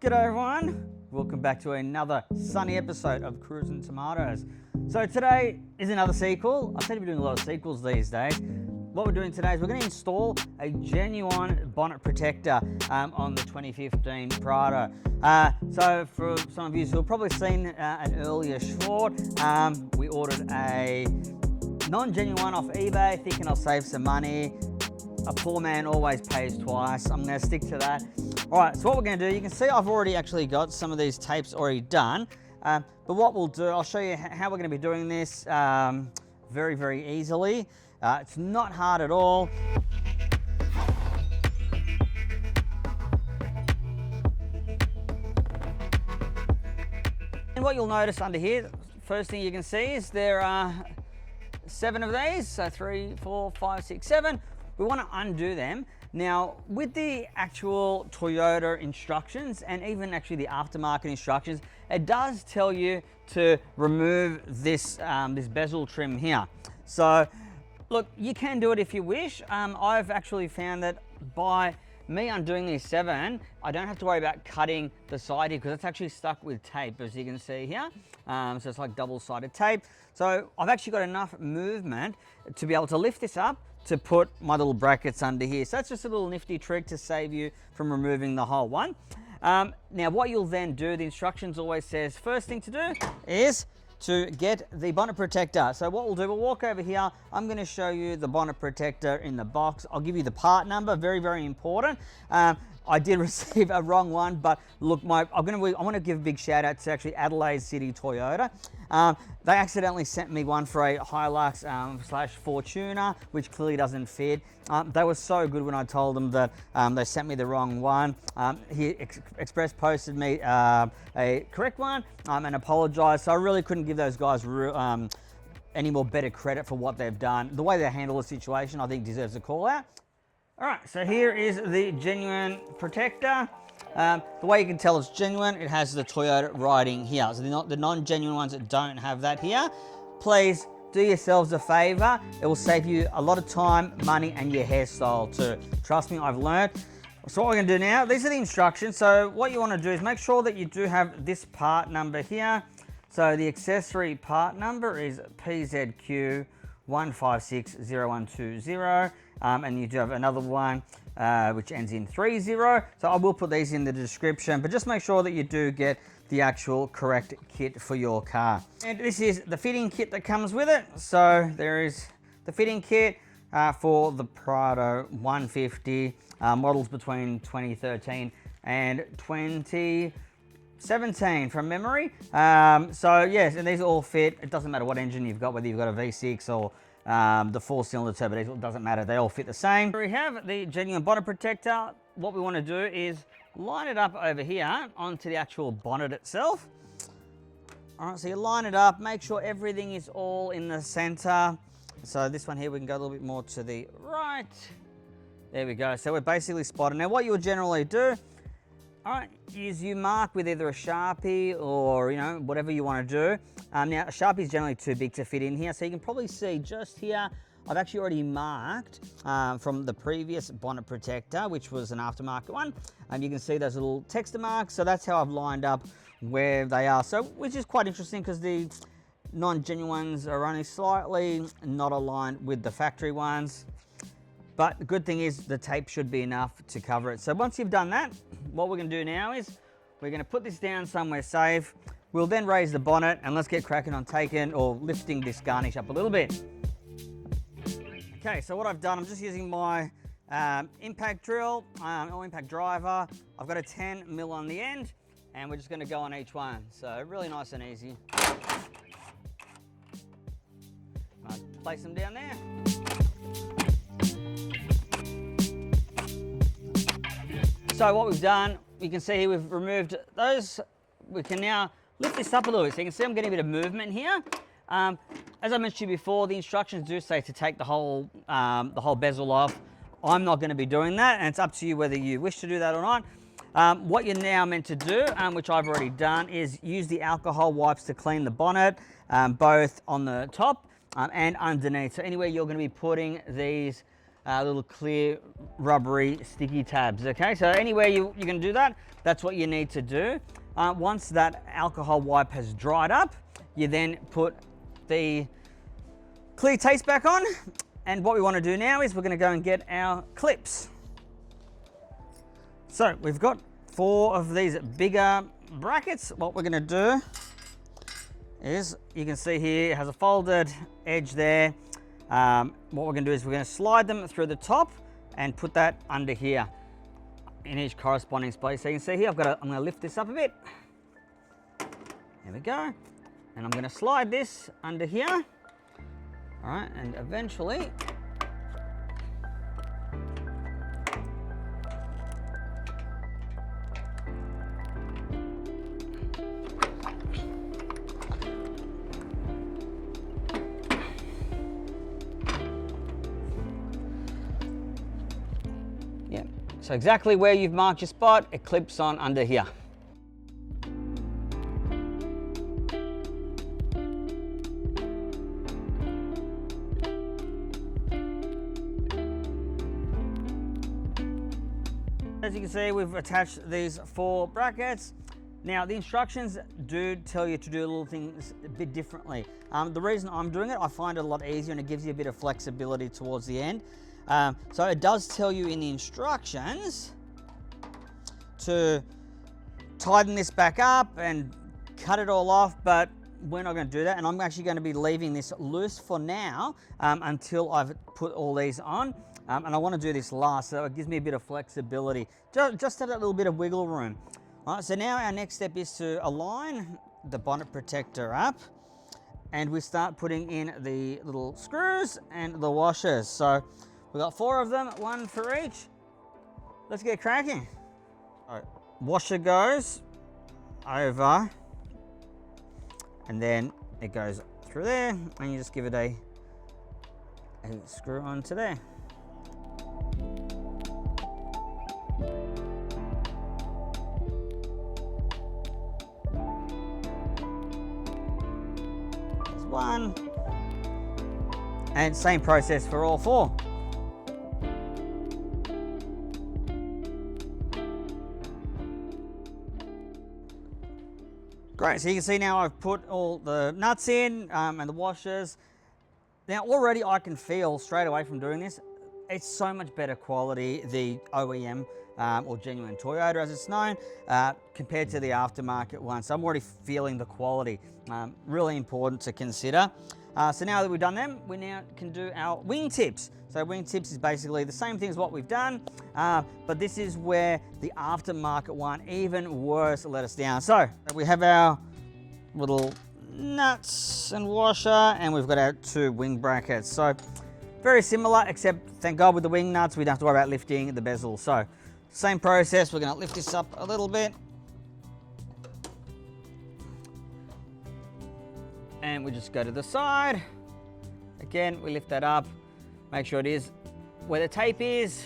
G'day everyone, welcome back to another sunny episode of Cruising Tomatoes. So today is another sequel. I seem to be doing a lot of sequels these days. What we're doing today is we're going to install a genuine bonnet protector on the 2015 Prado. So for some of you who have probably seen an earlier short, we ordered a non-genuine one off eBay, thinking I'll save some money. A poor man always pays twice. I'm going to stick to that. All right, so what we're going to do, you can see I've already actually got some of these tapes already done. But what we'll do, I'll show you how we're going to be doing this very, very easily. It's not hard at all. And what you'll notice under here, first thing you can see is there are 7 of these. So 3, 4, 5, 6, 7. We want to undo them. Now, with the actual Toyota instructions and even actually the aftermarket instructions, it does tell you to remove this, this bezel trim here. So, look, you can do it if you wish. I've actually found that by me undoing these 7, I don't have to worry about cutting the side here because it's actually stuck with tape, as you can see here. So it's like double-sided tape. So I've actually got enough movement to be able to lift this up to put my little brackets under here. So that's just a little nifty trick to save you from removing the whole one. Now what you'll then do, the instructions always says, first thing to do is to get the bonnet protector. So what we'll do, we'll walk over here. I'm going to show you the bonnet protector in the box. I'll give you the part number, very, very important. I did receive a wrong one, but look, I want to give a big shout out to actually Adelaide City Toyota. They accidentally sent me one for a Hilux / Fortuner, which clearly doesn't fit. They were so good when I told them that they sent me the wrong one. He express posted me a correct one and apologized. So I really couldn't give those guys any more better credit for what they've done. The way they handle the situation, I think deserves a call out. All right, so here is the genuine protector. The way you can tell it's genuine, it has the Toyota writing here. So the non-genuine ones that don't have that here, please do yourselves a favor. It will save you a lot of time, money, and your hairstyle too. Trust me, I've learned. So what we're gonna do now, these are the instructions. So what you wanna do is make sure that you do have this part number here. So the accessory part number is PZQ 1560120. And you do have another one which ends in 30. So I will put these in the description, but just make sure that you do get the actual correct kit for your car. And this is the fitting kit that comes with it. So there is the fitting kit for the Prado 150 models between 2013 and 2017 from memory. So yes, and these all fit. It doesn't matter what engine you've got, whether you've got a V6 or the 4-cylinder turbo diesel, doesn't matter, they all fit the same. Here we have the genuine bonnet protector. What we want to do is line it up over here onto the actual bonnet itself. All right, so you line it up, make sure everything is all in the center. So this one here, we can go a little bit more to the right. There we go, so we're basically spotted. Now what you'll generally do, all right, is you mark with either a Sharpie or, you know, whatever you want to do. Now, a Sharpie is generally too big to fit in here, so you can probably see just here, I've actually already marked from the previous bonnet protector, which was an aftermarket one. And you can see those little texture marks, so that's how I've lined up where they are. So, which is quite interesting because the non-genuine ones are only slightly not aligned with the factory ones. But the good thing is the tape should be enough to cover it. So once you've done that, what we're gonna do now is we're gonna put this down somewhere safe. We'll then raise the bonnet and let's get cracking on taking or lifting this garnish up a little bit. Okay, so what I've done, I'm just using my impact drill or impact driver. I've got a 10 mil on the end and we're just gonna go on each one. So really nice and easy. Place them down there. So what we've done, you can see here we've removed those. We can now lift this up a little bit. So you can see I'm getting a bit of movement here. As I mentioned to you before, the instructions do say to take the whole bezel off. I'm not going to be doing that, and it's up to you whether you wish to do that or not. What you're now meant to do, which I've already done, is use the alcohol wipes to clean the bonnet, both on the top and underneath. So anywhere you're going to be putting these little clear, rubbery, sticky tabs. Okay, so anywhere you can do that, that's what you need to do. Once that alcohol wipe has dried up, you then put the clear taste back on. And what we want to do now is we're going to go and get our clips. So we've got 4 of these bigger brackets. What we're going to do is, you can see here, it has a folded edge there. What we're going to do is we're going to slide them through the top and put that under here in each corresponding space. So you can see here, I'm going to lift this up a bit. There we go. And I'm going to slide this under here. All right, and eventually, yeah, so exactly where you've marked your spot, it clips on under here. As you can see, we've attached these 4 brackets. Now, the instructions do tell you to do little things a bit differently. The reason I'm doing it, I find it a lot easier and it gives you a bit of flexibility towards the end. So it does tell you in the instructions to tighten this back up and cut it all off, but we're not going to do that. And I'm actually going to be leaving this loose for now until I've put all these on. And I want to do this last, so it gives me a bit of flexibility, just have that little bit of wiggle room. All right, so now our next step is to align the bonnet protector up, and we start putting in the little screws and the washers. So we've got 4 of them, 1 for each. Let's get cracking. All right, washer goes over, and then it goes through there, and you just give it a screw onto there. There's 1, and same process for all 4. Great, so you can see now I've put all the nuts in and the washers. Now already I can feel straight away from doing this, it's so much better quality, the OEM or genuine Toyota as it's known, compared to the aftermarket one. So I'm already feeling the quality. Really important to consider. So now that we've done them, we now can do our wing tips. So wing tips is basically the same thing as what we've done, but this is where the aftermarket one, even worse, let us down. So we have our little nuts and washer, and we've got our 2 wing brackets. So very similar, except thank God with the wing nuts, we don't have to worry about lifting the bezel. So same process, we're going to lift this up a little bit. And we just go to the side. Again, we lift that up, make sure it is where the tape is.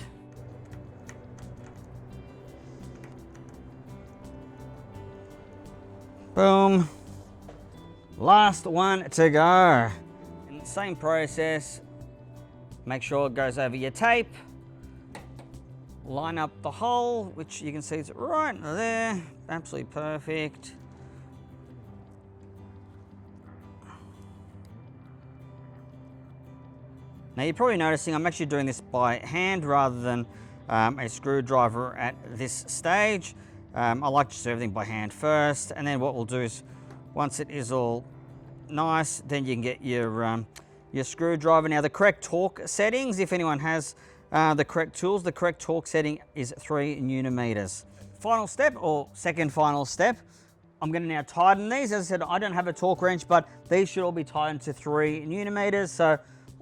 Boom. Last one to go. And same process. Make sure it goes over your tape. Line up the hole, which you can see is right there. Absolutely perfect. Now you're probably noticing I'm actually doing this by hand rather than a screwdriver at this stage. I like to do everything by hand first, and then what we'll do is once it is all nice, then you can get your screwdriver. Now the correct torque settings, if anyone has the correct tools, the correct torque setting is 3 Nm. Final step, or second final step, I'm going to now tighten these. As I said, I don't have a torque wrench, but these should all be tightened to 3 Nm. So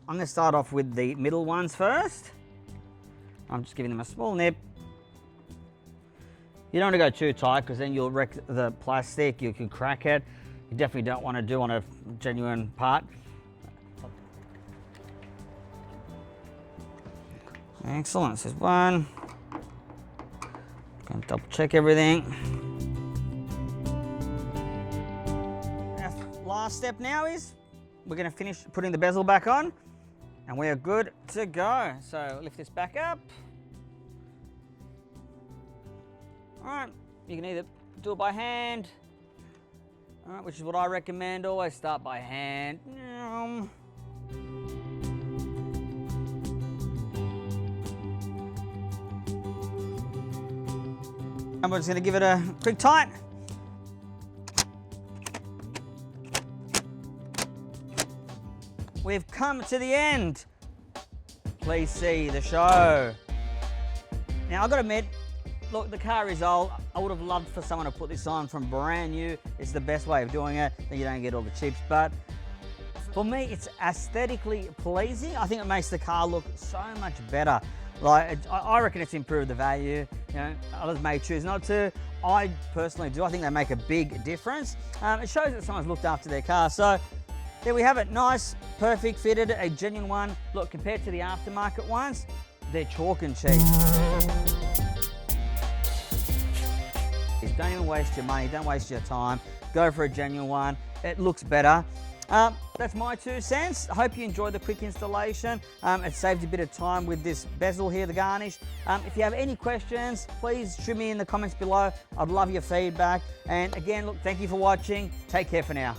I'm going to start off with the middle ones first. I'm just giving them a small nip. You don't want to go too tight because then you'll wreck the plastic, you can crack it. You definitely don't want to do on a genuine part. Excellent, this is 1. Gonna double check everything. Our last step now is we're gonna finish putting the bezel back on, and And we are good to go. So lift this back up. All right, you can either do it by hand, all right, which is what I recommend. Always start by hand. And we're just going to give it a quick tight. We've come to the end. Please see the show. Now, I've got to admit, look, the car is old. I would have loved for someone to put this on from brand new. It's the best way of doing it. Then you don't get all the chips. But for me, it's aesthetically pleasing. I think it makes the car look so much better. Like, I reckon it's improved the value. You know, others may choose not to. I personally do. I think they make a big difference. It shows that someone's looked after their car. So there we have it. Nice, perfect fitted, a genuine one. Look, compared to the aftermarket ones, they're chalk and cheese. Don't even waste your money, don't waste your time. Go for a genuine one. It looks better. That's my 2 cents. I hope you enjoyed the quick installation. It saved you a bit of time with this bezel here, the garnish. If you have any questions, please shoot me in the comments below. I'd love your feedback. And again, look, thank you for watching. Take care for now.